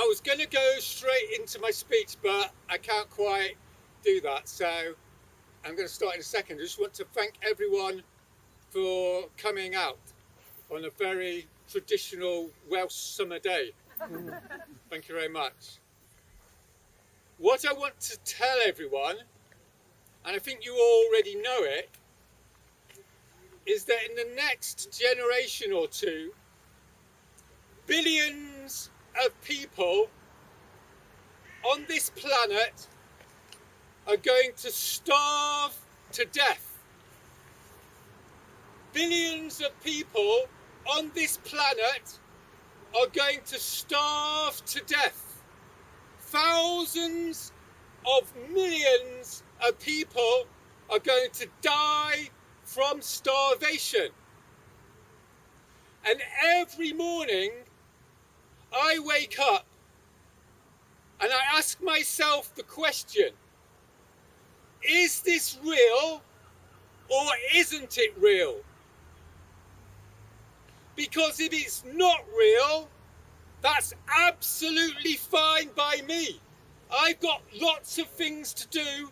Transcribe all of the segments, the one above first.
was going to go straight into my speech, but I can't quite do that. So I'm going to start in a second. I just want to thank everyone for coming out on a very traditional Welsh summer day. Thank you very much. What I want to tell everyone, and I think you already know it, is that in the next generation or two, billions of people on this planet are going to starve to death. Billions of people on this planet are going to starve to death. Thousands of millions of people are going to die from starvation. And every morning I wake up and I ask myself the question, is this real or isn't it real? Because if it's not real, that's absolutely fine by me. I've got lots of things to do.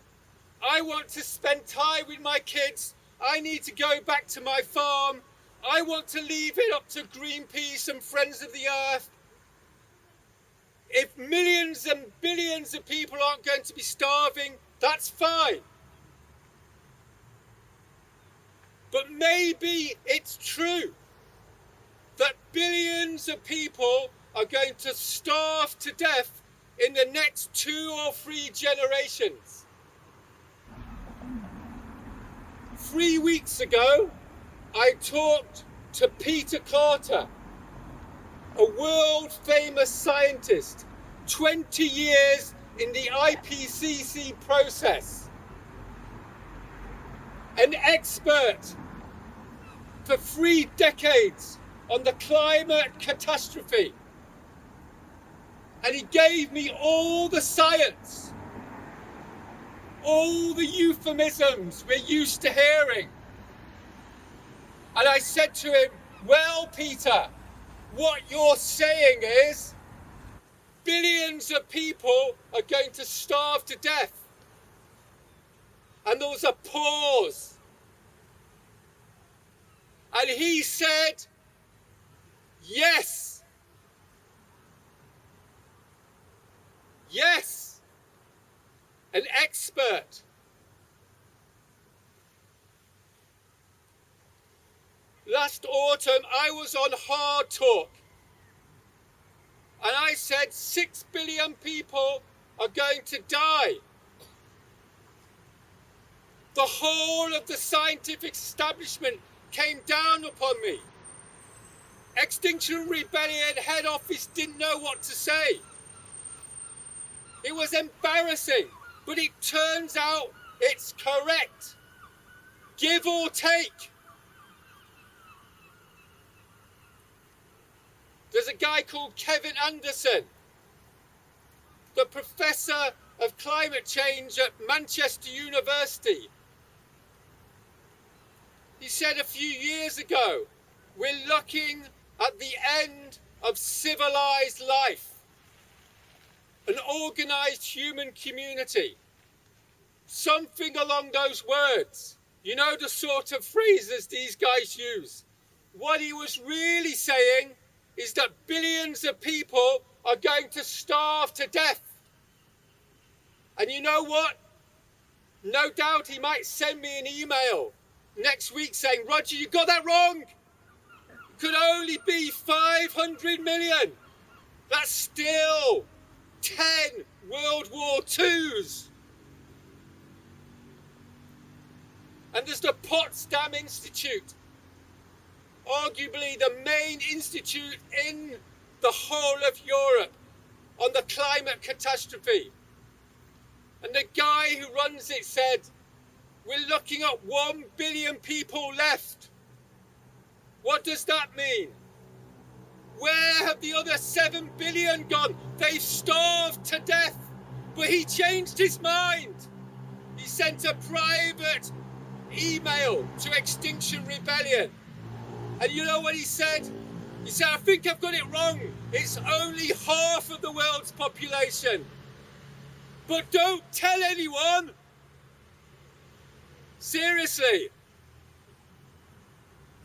I want to spend time with my kids. I need to go back to my farm. I want to leave it up to Greenpeace and Friends of the Earth. If millions and billions of people aren't going to be starving, that's fine. But maybe it's true that billions of people are going to starve to death in the next 2 or 3 generations. 3 weeks ago, I talked to Peter Carter, a world-famous scientist, 20 years in the IPCC process, an expert for 3 decades on the climate catastrophe. And he gave me all the science, all the euphemisms we're used to hearing. And I said to him, well, Peter, what you're saying is billions of people are going to starve to death. And there was a pause. And he said, yes. Yes. An expert. Last autumn, I was on Hard Talk. And I said 6 billion people are going to die. The whole of the scientific establishment came down upon me. Extinction Rebellion head office didn't know what to say. It was embarrassing, but it turns out it's correct. Give or take. There's a guy called Kevin Anderson, the professor of climate change at Manchester University. He said a few years ago, we're looking at the end of civilized life, an organized human community. Something along those words. You know the sort of phrases these guys use. What he was really saying is that billions of people are going to starve to death. And you know what? No doubt he might send me an email next week saying, Roger, you got that wrong. It could only be 500 million. That's still 10 World War IIs. And there's the Potsdam Institute, arguably the main institute in the whole of Europe on the climate catastrophe. And the guy who runs it said, we're looking at 1 billion people left. What does that mean? Where have the other 7 billion gone? They've starved to death. But he changed his mind. He sent a private email to Extinction Rebellion. And you know what he said? You say, I think I've got it wrong. It's only half of the world's population. But don't tell anyone. Seriously.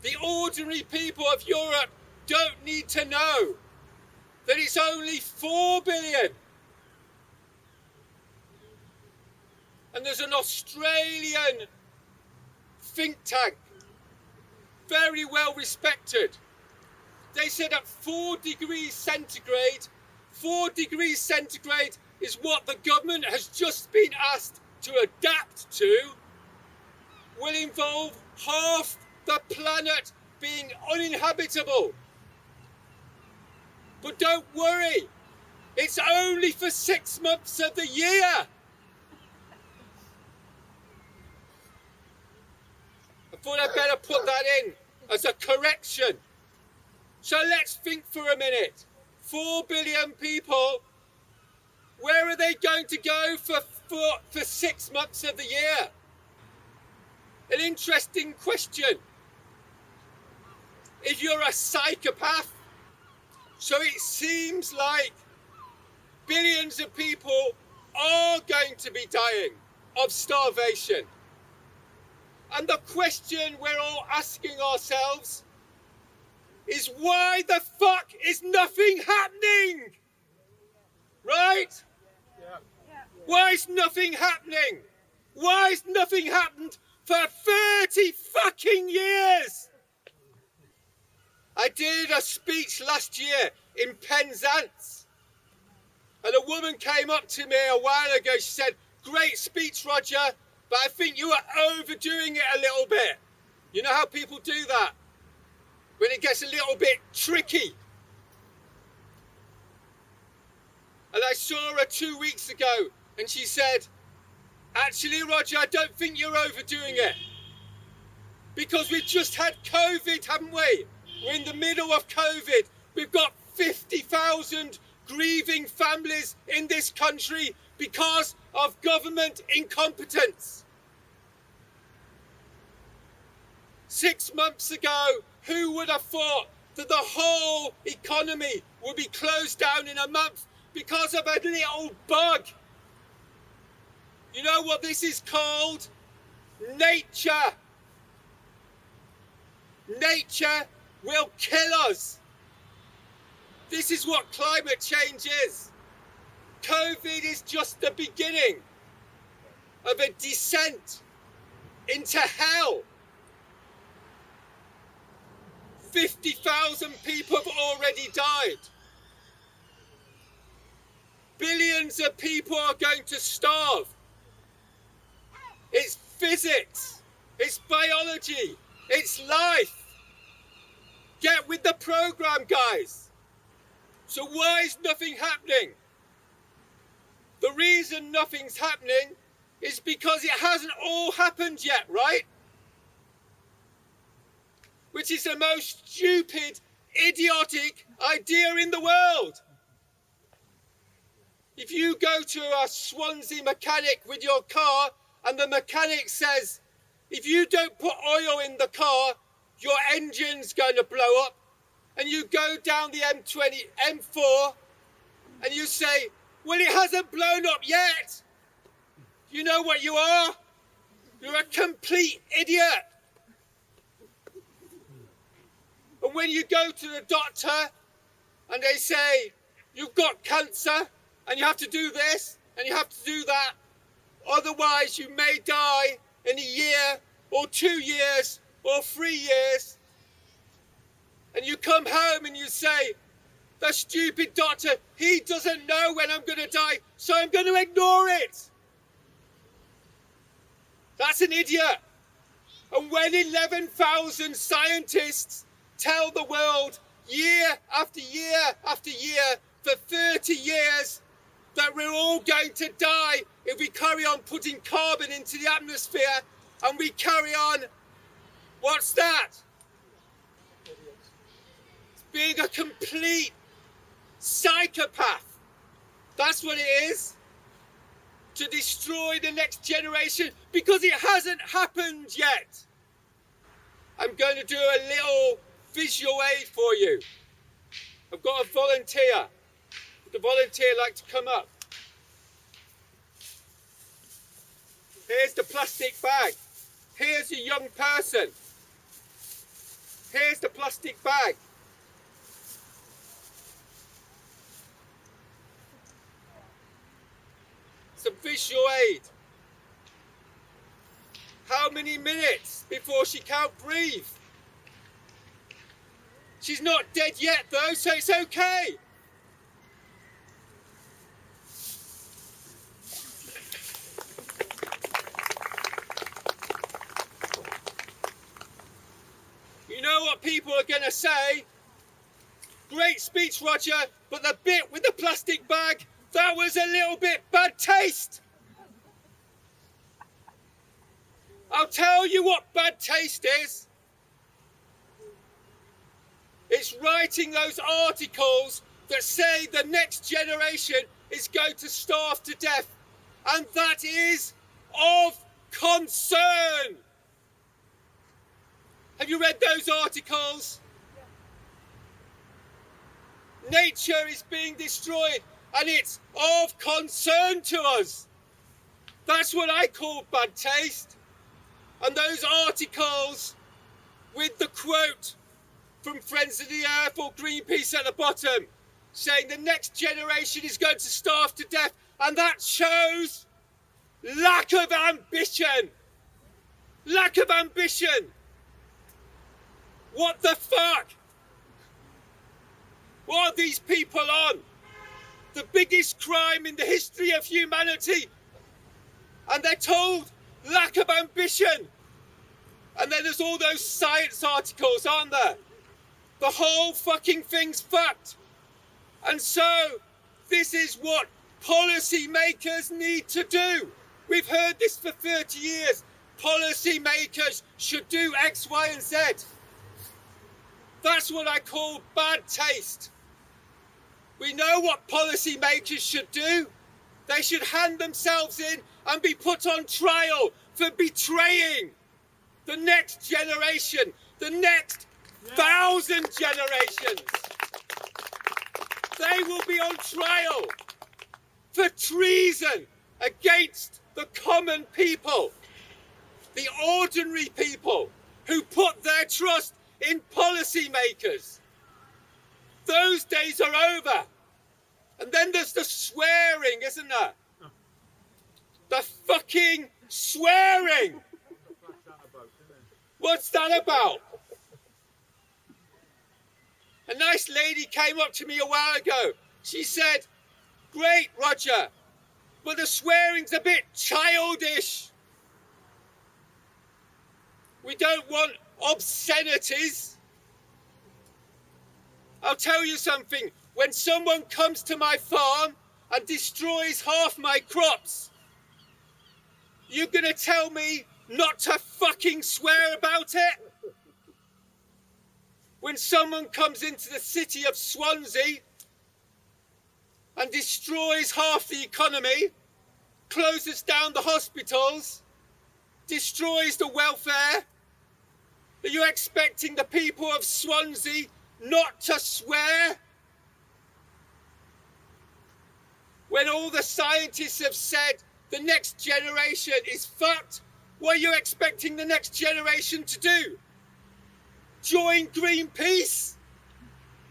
The ordinary people of Europe don't need to know that it's only 4 billion. And there's an Australian think tank, very well respected. They said at 4 degrees centigrade, 4 degrees centigrade is what the government has just been asked to adapt to, will involve half the planet being uninhabitable. But don't worry, it's only for 6 months of the year. I thought I'd better put that in as a correction. So let's think for a minute. 4 billion people, where are they going to go for 6 months of the year? An interesting question. If you're a psychopath, so it seems like billions of people are going to be dying of starvation. And the question we're all asking ourselves is, why the fuck is nothing happening? Right? Yeah. Why is nothing happening? Why has nothing happened for 30 fucking years? I did a speech last year in Penzance, and a woman came up to me a while ago. She said, "Great speech, Roger, but I think you are overdoing it a little bit." You know how people do that? When it gets a little bit tricky. And I saw her 2 weeks ago, and she said, "Actually, Roger, I don't think you're overdoing it. Because we've just had COVID, haven't we? We're in the middle of COVID. We've got 50,000 grieving families in this country because of government incompetence. 6 months ago, who would have thought that the whole economy would be closed down in a month because of a little bug? You know what this is called? Nature. Nature will kill us. This is what climate change is. COVID is just the beginning of a descent into hell. 50,000 people have already died. Billions of people are going to starve. It's physics. It's biology. It's life. Get with the program, guys. So why is nothing happening? The reason nothing's happening is because it hasn't all happened yet, right? Which is the most stupid, idiotic idea in the world. If you go to a Swansea mechanic with your car and the mechanic says, if you don't put oil in the car, your engine's going to blow up, and you go down the M4 and you say, well, it hasn't blown up yet. You know what you are? You're a complete idiot. And when you go to the doctor and they say, you've got cancer and you have to do this and you have to do that, otherwise you may die in a year or 2 years or 3 years, and you come home and you say, the stupid doctor, he doesn't know when I'm going to die, so I'm going to ignore it. That's an idiot. And when 11,000 scientists tell the world year after year after year for 30 years that we're all going to die if we carry on putting carbon into the atmosphere, and we carry on, what's that? It's being a complete psychopath. That's what it is. To destroy the next generation because it hasn't happened yet. I'm going to do a little visual aid for you. I've got a volunteer. Would the volunteer like to come up? Here's the plastic bag. Here's a young person. Here's the plastic bag. Some visual aid. How many minutes before she can't breathe? She's not dead yet though, so it's okay. You know what people are going to say? Great speech, Roger, but the bit with the plastic bag, that was a little bit bad taste. I'll tell you what bad taste is. It's writing those articles that say the next generation is going to starve to death. And that is of concern. Have you read those articles? Nature is being destroyed and it's of concern to us. That's what I call bad taste. And those articles with the quote from Friends of the Earth or Greenpeace at the bottom saying the next generation is going to starve to death, and that shows lack of ambition. Lack of ambition. What the fuck? What are these people on? The biggest crime in the history of humanity. And they're told lack of ambition. And then there's all those science articles, aren't there? The whole fucking thing's fucked. And so, this is what policy makers need to do. We've heard this for 30 years. Policy makers should do X, Y, and Z. That's what I call bad taste. We know what policy makers should do. They should hand themselves in and be put on trial for betraying the next generation, the next 1,000 generations. They will be on trial for treason against the common people, the ordinary people who put their trust in policymakers. Those days are over. And then there's the swearing, isn't there? The fucking swearing. What's that about? A nice lady came up to me a while ago. She said, "Great, Roger, but the swearing's a bit childish. We don't want obscenities." I'll tell you something. When someone comes to my farm and destroys half my crops, you're going to tell me not to fucking swear about it? When someone comes into the city of Swansea and destroys half the economy, closes down the hospitals, destroys the welfare, are you expecting the people of Swansea not to swear? When all the scientists have said the next generation is fucked, what are you expecting the next generation to do? Join Greenpeace?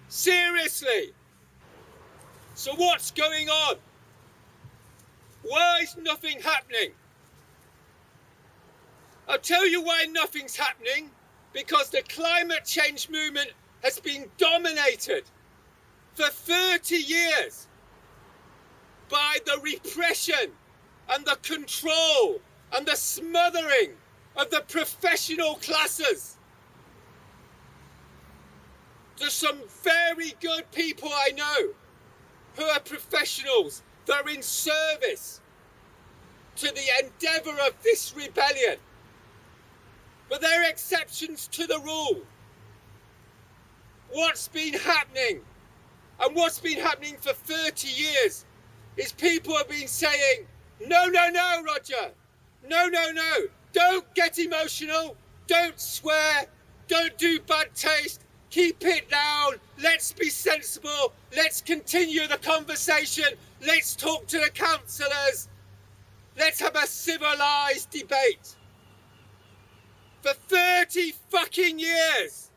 Seriously? So what's going on? Why is nothing happening? I'll tell you why nothing's happening. Because the climate change movement has been dominated for 30 years by the repression and the control and the smothering of the professional classes. There's some very good people I know who are professionals that are in service to the endeavour of this rebellion. But they're exceptions to the rule. What's been happening, and what's been happening for 30 years, is people have been saying, no, no, no, Roger. No, no, no. Don't get emotional. Don't swear. Don't do bad taste. Keep it down. Let's be sensible. Let's continue the conversation. Let's talk to the councillors. Let's have a civilised debate. For 30 fucking years,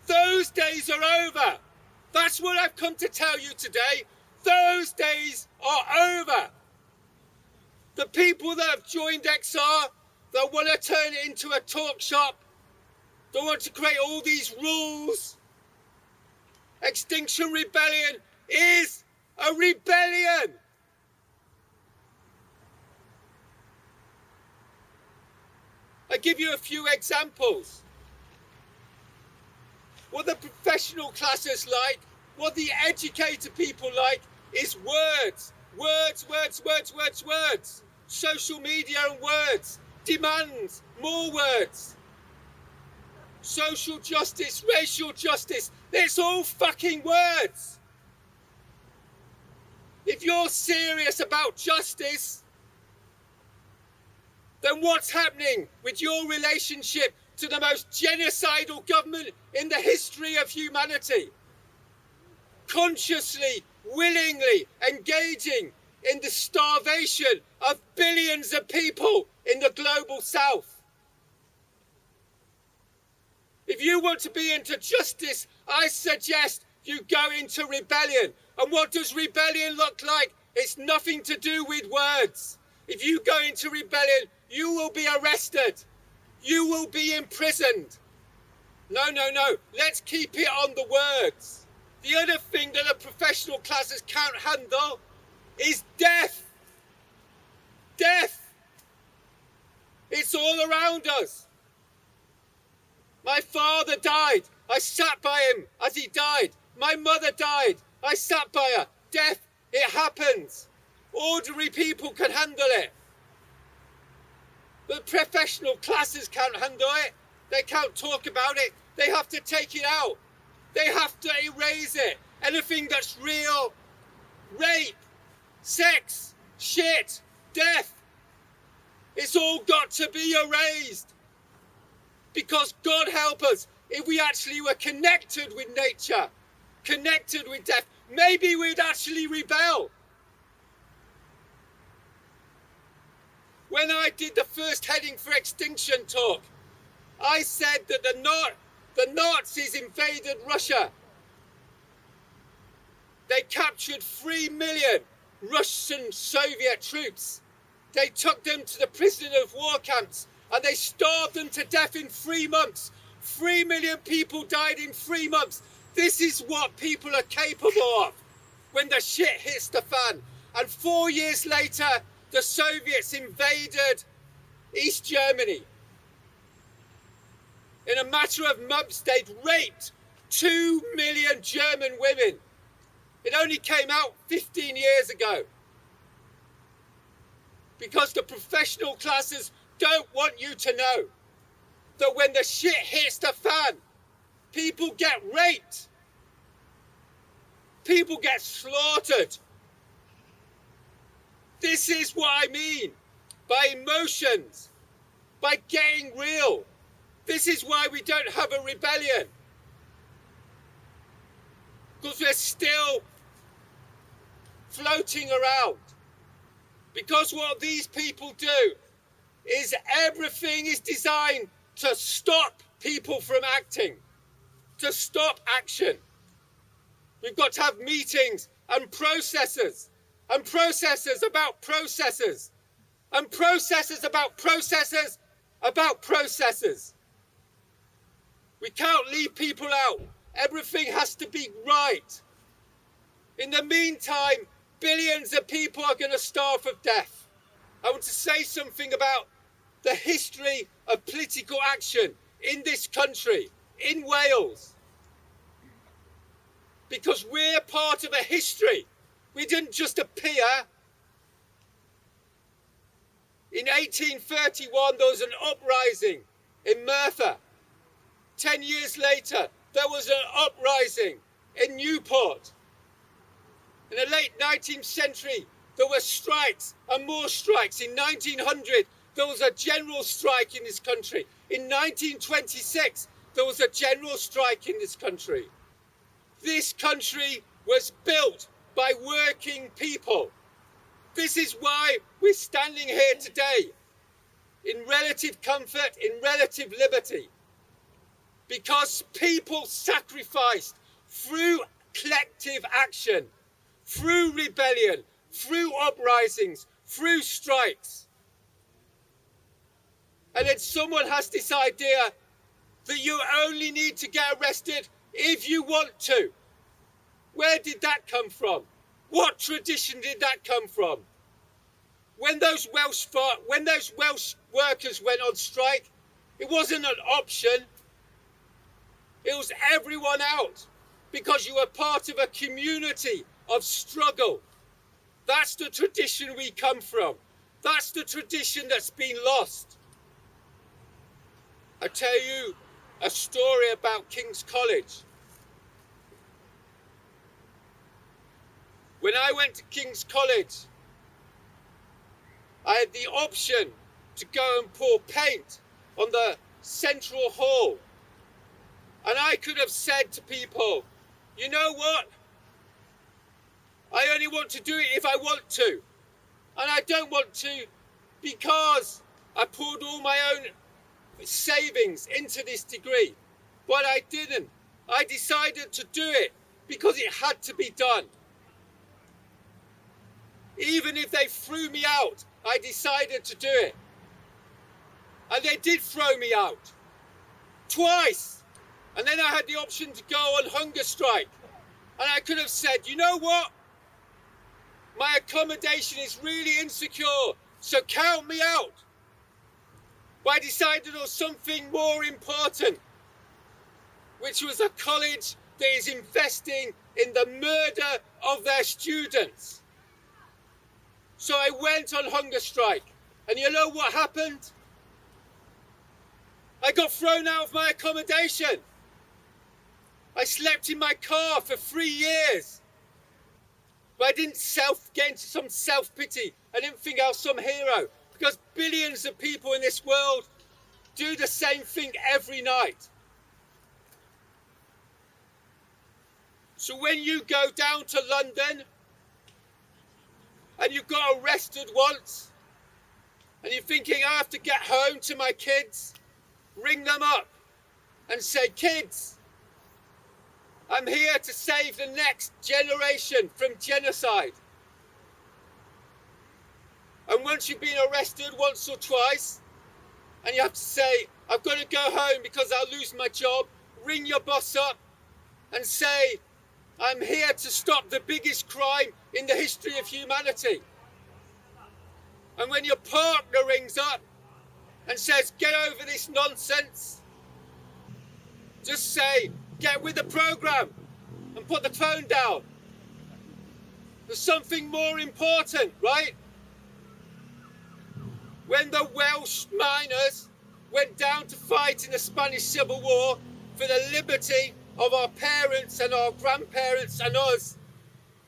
those days are over. That's what I've come to tell you today. Those days are over. The people that have joined XR, that want to turn it into a talk shop, that want to create all these rules. Extinction Rebellion is a rebellion. I give you a few examples. What the professional classes like, what the educated people like, is words. Words, words, words, words, words. Social media and words. Demands, more words. Social justice, racial justice, it's all fucking words. If you're serious about justice, then what's happening with your relationship to the most genocidal government in the history of humanity? Consciously, willingly engaging in the starvation of billions of people in the global south. If you want to be into justice, I suggest you go into rebellion. And what does rebellion look like? It's nothing to do with words. If you go into rebellion, you will be arrested. You will be imprisoned. No, no, no. Let's keep it on the words. The other thing that the professional classes can't handle is death. Death. It's all around us. My father died. I sat by him as he died. My mother died. I sat by her. Death, it happens. Ordinary people can handle it. But professional classes can't handle it. They can't talk about it. They have to take it out. They have to erase it. Anything that's real, rape, sex, shit, death, it's all got to be erased. Because God help us, if we actually were connected with nature, connected with death, maybe we'd actually rebel. When I did the first Heading for Extinction talk, I said that the Nazis invaded Russia. They captured 3 million Russian Soviet troops. They took them to the prisoner of war camps and they starved them to death in 3 months. 3 million people died in 3 months. This is what people are capable of when the shit hits the fan. And 4 years later, the Soviets invaded East Germany. In a matter of months, they'd raped 2 million German women. It only came out 15 years ago. Because the professional classes don't want you to know that when the shit hits the fan, people get raped. People get slaughtered. This is what I mean by emotions, by getting real. This is why we don't have a rebellion. Because we're still floating around. Because what these people do is everything is designed to stop people from acting, to stop action. We've got to have meetings and processes about processes, and processes about processes about processes. We can't leave people out. Everything has to be right. In the meantime, billions of people are going to starve of death. I want to say something about the history of political action in this country, in Wales. Because we're part of a history. We didn't just appear. In 1831, there was an uprising in Merthyr. 10 years later, there was an uprising in Newport. In the late 19th century, there were strikes and more strikes. In 1900, there was a general strike in this country. In 1926, there was a general strike in this country. This country was built by working people. This is why we're standing here today in relative comfort, in relative liberty. Because people sacrificed through collective action, through rebellion, through uprisings, through strikes. And then someone has this idea that you only need to get arrested if you want to. Where did that come from? What tradition did that come from? When those Welsh workers went on strike, it wasn't an option. It was everyone out, because you were part of a community of struggle. That's the tradition we come from. That's the tradition that's been lost. I tell you a story about King's College. When I went to King's College, I had the option to go and pour paint on the central hall. And I could have said to people, you know what? I only want to do it if I want to. And I don't want to because I poured all my own savings into this degree. But I didn't. I decided to do it because it had to be done. Even if they threw me out, I decided to do it. And they did throw me out. Twice. And then I had the option to go on hunger strike. And I could have said, you know what? My accommodation is really insecure, so count me out. But I decided on something more important, which was a college that is investing in the murder of their students. So I went on hunger strike. And you know what happened? I got thrown out of my accommodation. I slept in my car for 3 years. But I didn't get into some self-pity. I didn't think I was some hero. Because billions of people in this world do the same thing every night. So when you go down to London and you got arrested once and you're thinking, I have to get home to my kids, ring them up and say, kids, I'm here to save the next generation from genocide. And once you've been arrested once or twice, and you have to say, I've got to go home because I'll lose my job, ring your boss up and say, I'm here to stop the biggest crime in the history of humanity. And when your partner rings up and says, get over this nonsense, just say, get with the programme and put the phone down. There's something more important, right? When the Welsh miners went down to fight in the Spanish Civil War for the liberty of our parents and our grandparents and us,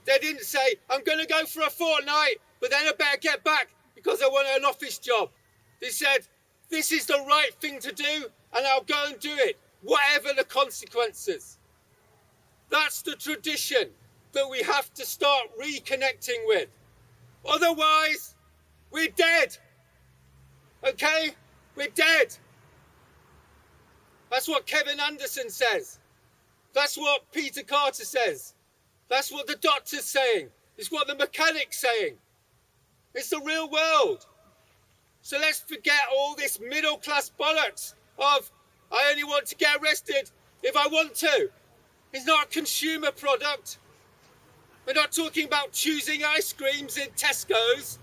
they didn't say, I'm going to go for a fortnight, but then I better get back because I want an office job. They said, this is the right thing to do and I'll go and do it, whatever the consequences. That's the tradition that we have to start reconnecting with. Otherwise, we're dead. Okay? We're dead. That's what Kevin Anderson says. That's what Peter Carter says. That's what the doctor's saying. It's what the mechanic's saying. It's the real world. So let's forget all this middle class bollocks of I only want to get arrested if I want to. It's not a consumer product. We're not talking about choosing ice creams in Tesco's.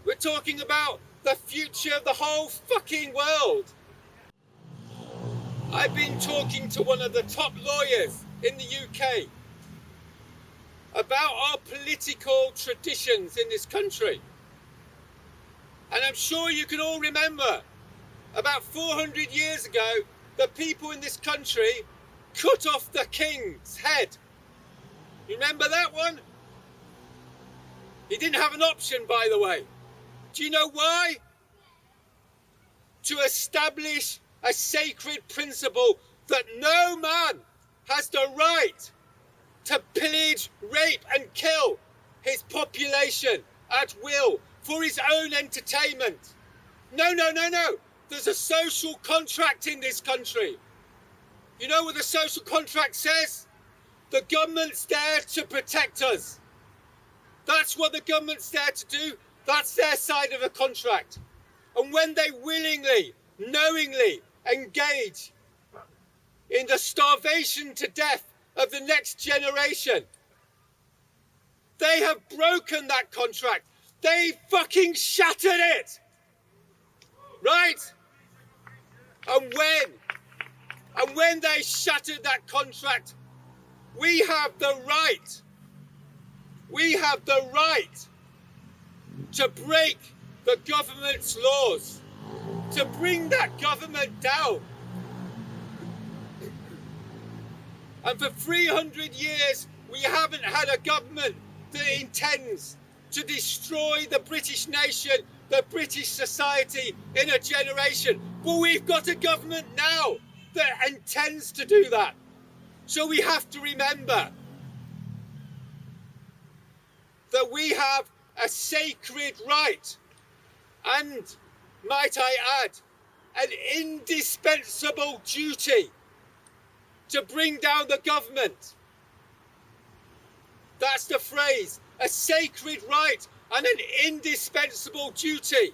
We're talking about the future of the whole fucking world. I've been talking to one of the top lawyers in the UK about our political traditions in this country. And I'm sure you can all remember, about 400 years ago, the people in this country cut off the king's head. You remember that one? He didn't have an option, by the way. Do you know why? To establish a sacred principle that no man has the right to pillage, rape and kill his population at will for his own entertainment. No, no, no, no. There's a social contract in this country. You know what the social contract says? The government's there to protect us. That's what the government's there to do. That's their side of the contract. And when they willingly, knowingly engage in the starvation to death of the next generation, they have broken that contract. They fucking shattered it. Right? And when they shattered that contract, we have the right to break the government's laws, to bring that government down. And for 300 years, we haven't had a government that intends to destroy the British nation, the British society in a generation. But we've got a government now that intends to do that. So we have to remember that we have a sacred right, and, might I add, an indispensable duty to bring down the government. That's the phrase, a sacred right and an indispensable duty.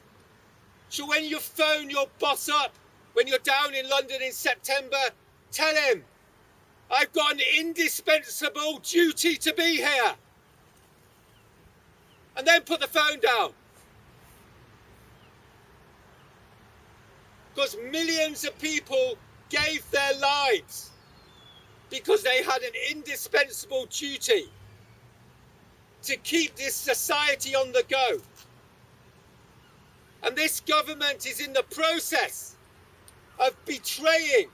So when you phone your boss up, when you're down in London in September, tell him, I've got an indispensable duty to be here. And then put the phone down. Because millions of people gave their lives because they had an indispensable duty to keep this society on the go. And this government is in the process of betraying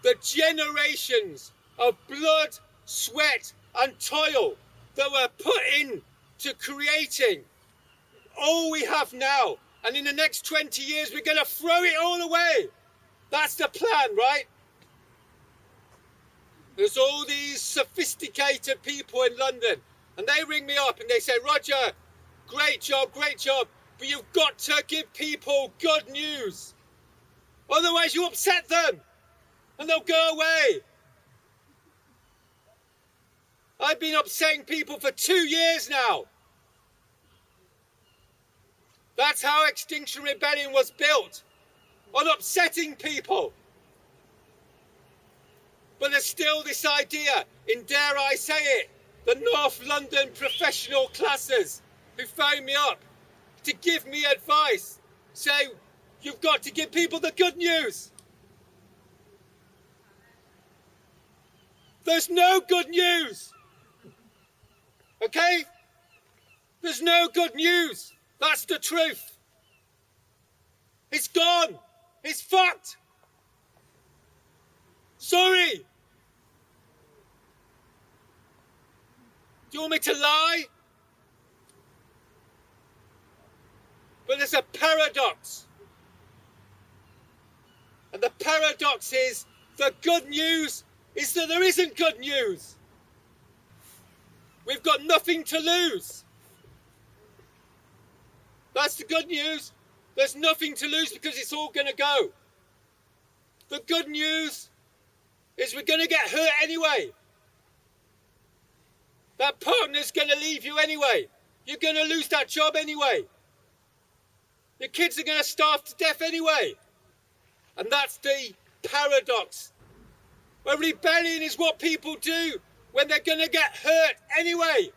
the generations of blood, sweat and toil that were put into creating all we have now. And in the next 20 years, we're going to throw it all away. That's the plan, right? There's all these sophisticated people in London, and they ring me up and they say, Roger, great job, but you've got to give people good news. Otherwise you upset them and they'll go away. I've been upsetting people for 2 years now. That's how Extinction Rebellion was built, on upsetting people. But there's still this idea, in, dare I say it, the North London professional classes who phone me up to give me advice, say, you've got to give people the good news. There's no good news. Okay? There's no good news. That's the truth. It's gone. It's fucked. Sorry. Do you want me to lie? But there's a paradox. And the paradox is the good news is that there isn't good news. We've got nothing to lose. That's the good news. There's nothing to lose because it's all going to go. The good news is we're going to get hurt anyway. That partner's going to leave you anyway. You're going to lose that job anyway. Your kids are going to starve to death anyway. And that's the paradox. Well, rebellion is what people do when they're going to get hurt anyway.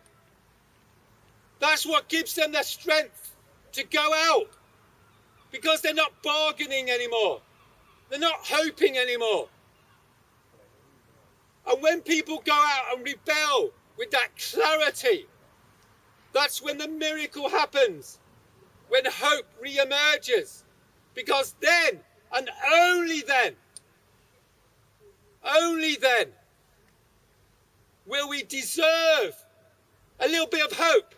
That's what gives them the strength to go out. Because they're not bargaining anymore. They're not hoping anymore. And when people go out and rebel with that clarity, that's when the miracle happens. When hope re-emerges. Because then, and only then, will we deserve a little bit of hope.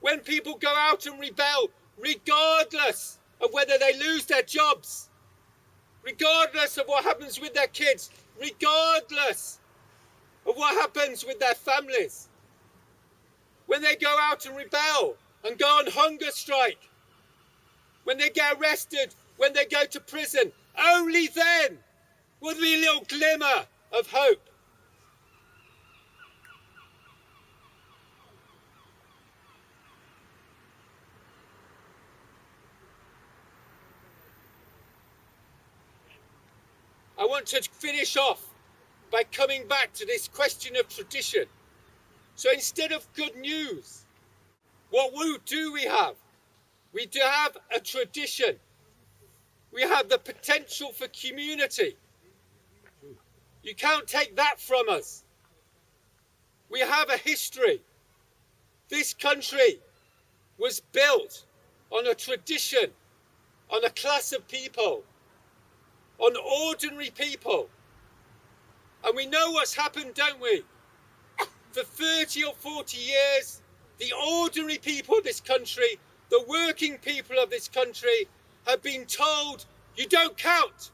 When people go out and rebel, regardless of whether they lose their jobs, regardless of what happens with their kids, regardless of what happens with their families. When they go out and rebel and go on hunger strike, when they get arrested, when they go to prison, only then will there be a little glimmer of hope. I want to finish off by coming back to this question of tradition. So instead of good news, what do we have? We do have a tradition. We have the potential for community. You can't take that from us. We have a history. This country was built on a tradition, on a class of people, on ordinary people. And we know what's happened, don't we? For 30 or 40 years, the ordinary people of this country, the working people of this country, have been told, you don't count.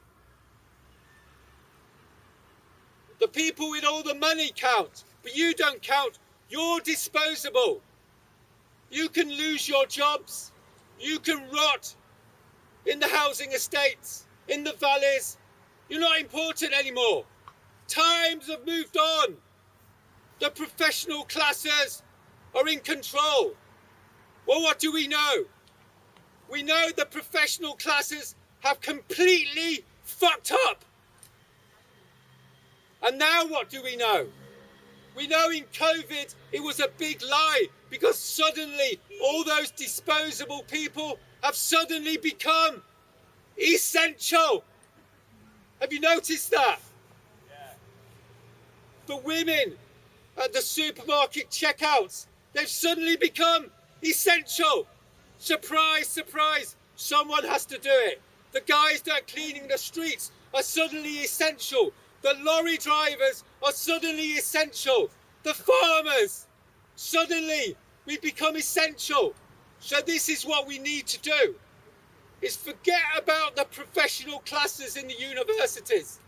The people with all the money count, but you don't count. You're disposable. You can lose your jobs. You can rot in the housing estates, in the valleys. You're not important anymore. Times have moved on. The professional classes are in control. Well, what do we know? We know the professional classes have completely fucked up. And now what do we know? We know in COVID it was a big lie, because suddenly all those disposable people have suddenly become essential. Have you noticed that? Yeah. The women at the supermarket checkouts, they've suddenly become essential. Surprise, surprise, someone has to do it. The guys that are cleaning the streets are suddenly essential. The lorry drivers are suddenly essential. The farmers, suddenly we become essential. So this is what we need to do, is forget about the professional classes in the universities.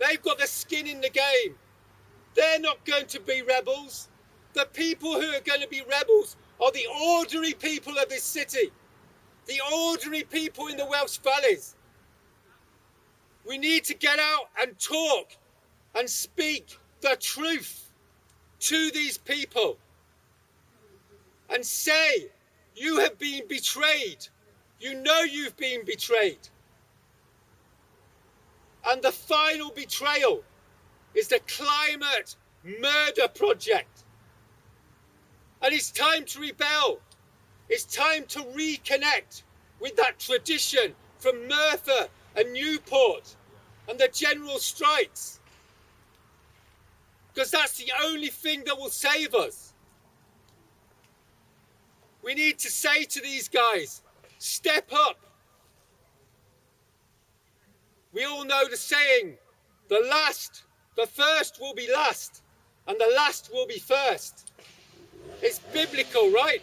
They've got the skin in the game. They're not going to be rebels. The people who are going to be rebels are the ordinary people of this city, the ordinary people in the Welsh valleys. We need to get out and talk and speak the truth to these people and say, you have been betrayed. You know you've been betrayed. And the final betrayal is the climate murder project. And it's time to rebel. It's time to reconnect with that tradition from Merthyr and Newport and the general strikes. Because that's the only thing that will save us. We need to say to these guys, step up. We all know the saying, the first will be last, and the last will be first. It's biblical, right?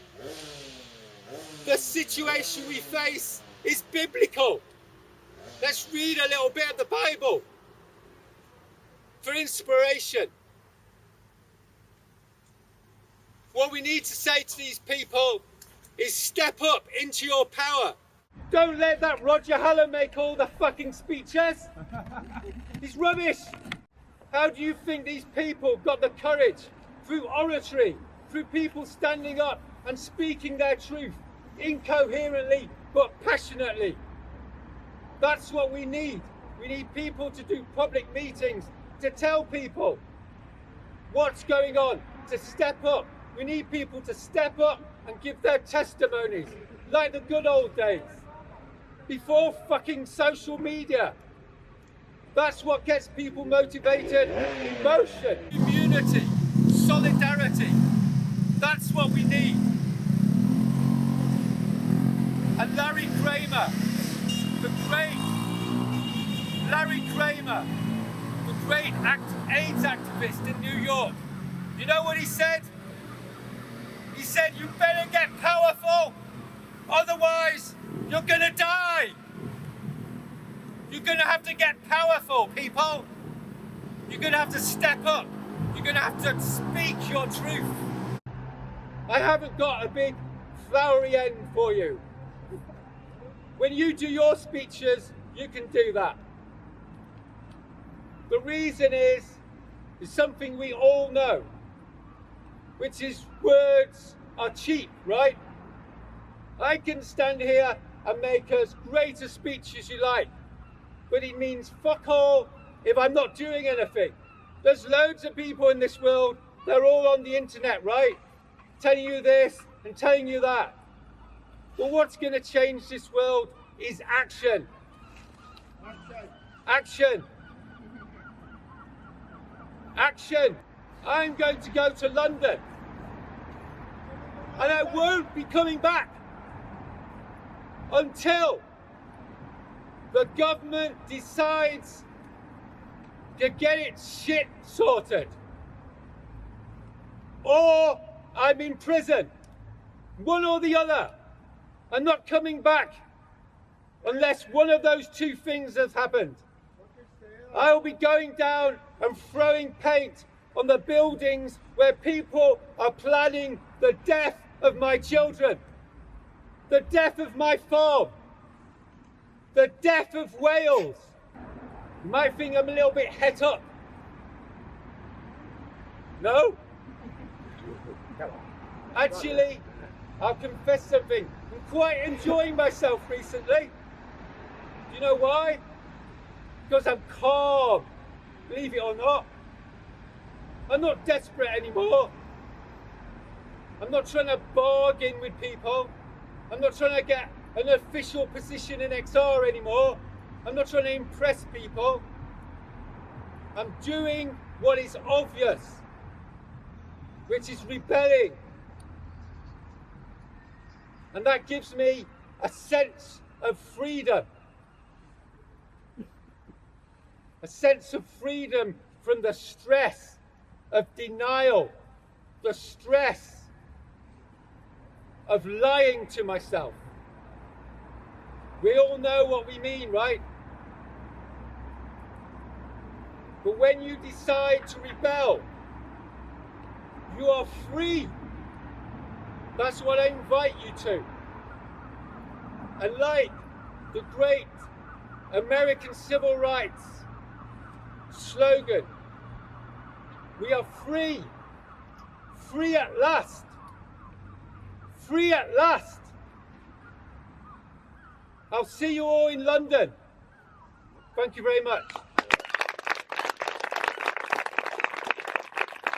The situation we face is biblical. Let's read a little bit of the Bible for inspiration. What we need to say to these people is step up into your power. Don't let that Roger Hallam make all the fucking speeches. He's rubbish. How do you think these people got the courage? Through oratory, through people standing up and speaking their truth, incoherently but passionately. That's what we need. We need people to do public meetings, to tell people what's going on, to step up. We need people to step up and give their testimonies, like the good old days, before fucking social media. That's what gets people motivated. Emotion, community, solidarity. That's what we need. And Larry Kramer, the great Larry Kramer, the great AIDS activist in New York, you know what he said? He said, you better get powerful, otherwise You're gonna die. You're gonna have to get powerful, people. You're gonna have to step up. You're gonna have to speak your truth. I haven't got a big flowery end for you. When you do your speeches, you can do that. The reason is something we all know, which is words are cheap, right? I can stand here and make as great a speech as you like, but it means fuck all if I'm not doing anything. There's loads of people in this world, they're all on the internet, right? Telling you this and telling you that. But what's going to change this world is action. Action. Action. I'm going to go to London. And I won't be coming back until the government decides to get its shit sorted. Or I'm in prison. One or the other. I'm not coming back unless one of those two things has happened. I'll be going down and throwing paint on the buildings where people are planning the death of my children, the death of my farm, the death of Wales. You might think I'm a little bit het up. No? Actually, I'll confess something. I'm quite enjoying myself recently. Do you know why? Because I'm calm, believe it or not. I'm not desperate anymore. I'm not trying to bargain with people. I'm not trying to get an official position in XR anymore. I'm not trying to impress people. I'm doing what is obvious, which is rebelling. And that gives me a sense of freedom. A sense of freedom from the stress of denial, the stress of lying to myself. We all know what we mean, right? But when you decide to rebel, you are free. That's what I invite you to. And like the great American civil rights slogan, we are free. Free at last. Free at last. I'll see you all in London. Thank you very much.